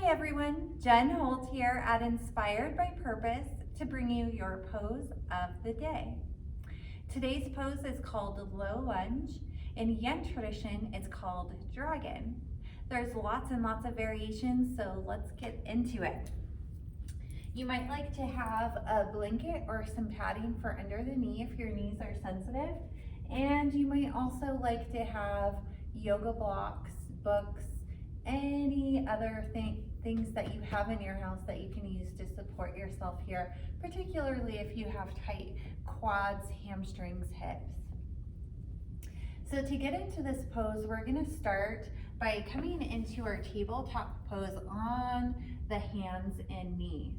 Hi everyone, Jen Holt here at Inspired by Purpose to bring you your pose of the day. Today's pose is called low lunge. In Yen tradition, it's called dragon. There's lots and lots of variations, so let's get into it. You might like to have a blanket or some padding for under the knee if your knees are sensitive. And you might also like to have yoga blocks, books, any other things that you have in your house that you can use to support yourself here, particularly if you have tight quads, hamstrings, hips. So to get into this pose, we're going to start by coming into our tabletop pose on the hands and knees.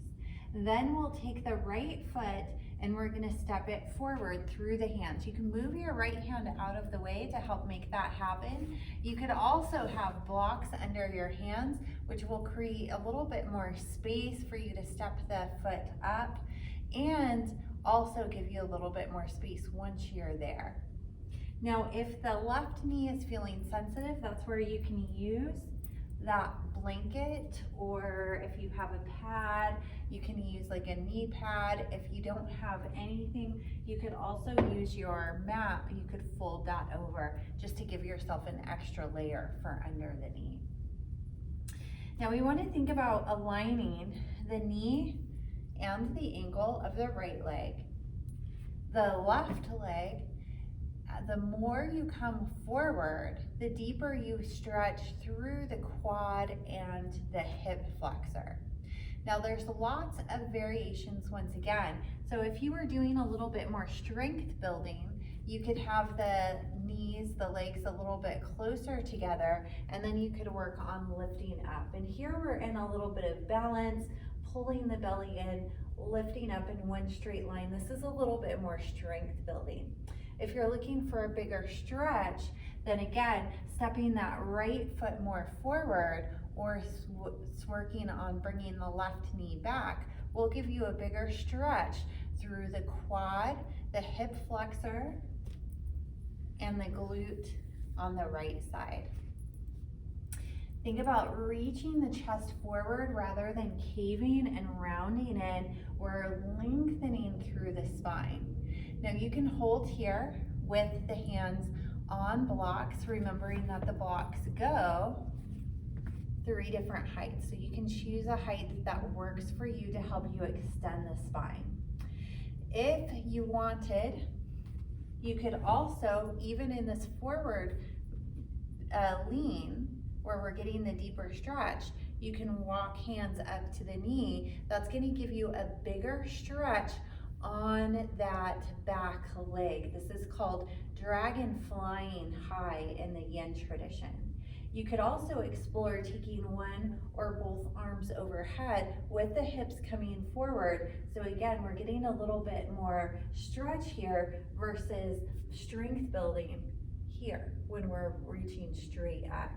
Then we'll take the right foot and we're going to step it forward through the hands. You can move your right hand out of the way to help make that happen. You could also have blocks under your hands, which will create a little bit more space for you to step the foot up and also give you a little bit more space once you're there. Now, if the left knee is feeling sensitive, that's where you can use that blanket, or if you have a pad, you can use like a knee pad. If you don't have anything, you could also use your mat. You could fold that over just to give yourself an extra layer for under the knee. Now we want to think about aligning the knee and the ankle of the right leg. The left leg, the more you come forward, the deeper you stretch through the quad and the hip flexor. Now there's lots of variations once again. So if you were doing a little bit more strength building, you could have the knees, the legs a little bit closer together, and then you could work on lifting up. And here we're in a little bit of balance, pulling the belly in, lifting up in one straight line. This is a little bit more strength building. If you're looking for a bigger stretch, then again, stepping that right foot more forward or working on bringing the left knee back will give you a bigger stretch through the quad, the hip flexor, and the glute on the right side. Think about reaching the chest forward rather than caving and rounding in. We're lengthening through the spine. Now you can hold here with the hands on blocks, remembering that the blocks go 3 different heights. So you can choose a height that works for you to help you extend the spine. If you wanted, you could also, even in this forward lean, where we're getting the deeper stretch, you can walk hands up to the knee. That's going to give you a bigger stretch on that back leg. This is called dragon flying high in the Yen tradition. You could also explore taking one or both arms overhead with the hips coming forward. So again, we're getting a little bit more stretch here versus strength building here when we're reaching straight up.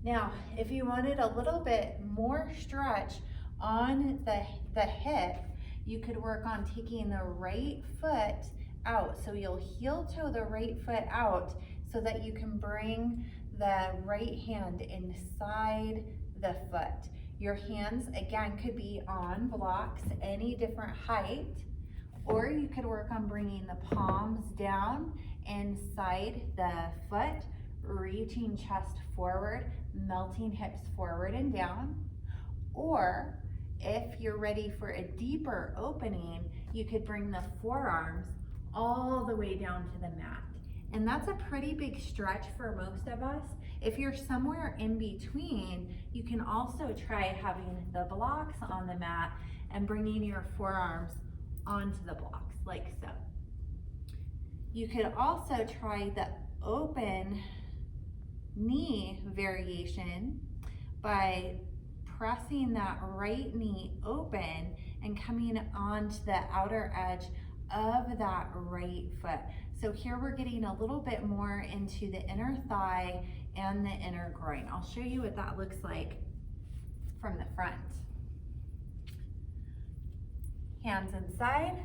Now, if you wanted a little bit more stretch on the hip, you could work on taking the right foot out. So you'll heel toe the right foot out so that you can bring the right hand inside the foot. Your hands, again, could be on blocks, any different height, or you could work on bringing the palms down inside the foot, reaching chest forward, melting hips forward and down. Or if you're ready for a deeper opening, you could bring the forearms all the way down to the mat. And that's a pretty big stretch for most of us. If you're somewhere in between, you can also try having the blocks on the mat and bringing your forearms onto the blocks, like so. You could also try the open knee variation by pressing that right knee open and coming onto the outer edge of that right foot. So here we're getting a little bit more into the inner thigh and the inner groin. I'll show you what that looks like from the front. Hands inside,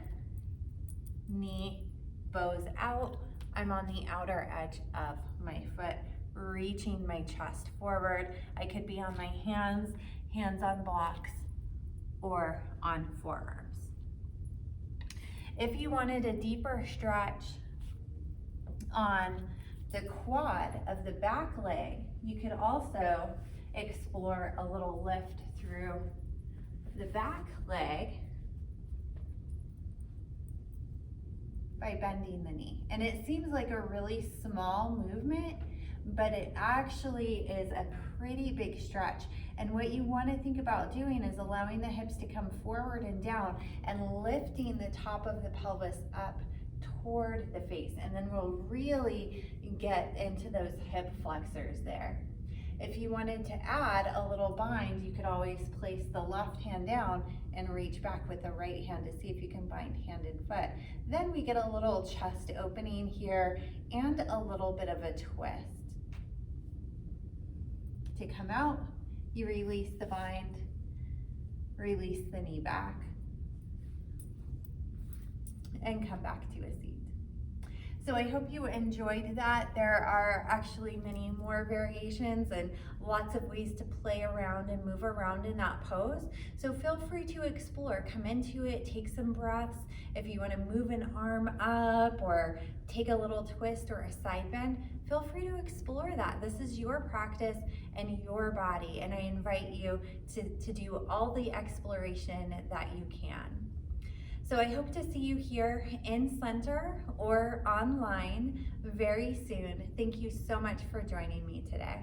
knee bows out. I'm on the outer edge of my foot, reaching my chest forward. I could be on my hands on blocks, or on forearms. If you wanted a deeper stretch on the quad of the back leg, you could also explore a little lift through the back leg by bending the knee. And it seems like a really small movement, but it actually is a pretty big stretch. And what you want to think about doing is allowing the hips to come forward and down and lifting the top of the pelvis up toward the face. And then we'll really get into those hip flexors there. If you wanted to add a little bind, you could always place the left hand down and reach back with the right hand to see if you can bind hand and foot. Then we get a little chest opening here and a little bit of a twist. To come out, you release the bind, release the knee back, and come back to a seat. So I hope you enjoyed that. There are actually many more variations and lots of ways to play around and move around in that pose. So feel free to explore, come into it, take some breaths. If you want to move an arm up or take a little twist or a side bend, feel free to explore that. This is your practice and your body, and I invite you to do all the exploration that you can. So I hope to see you here in center or online very soon. Thank you so much for joining me today.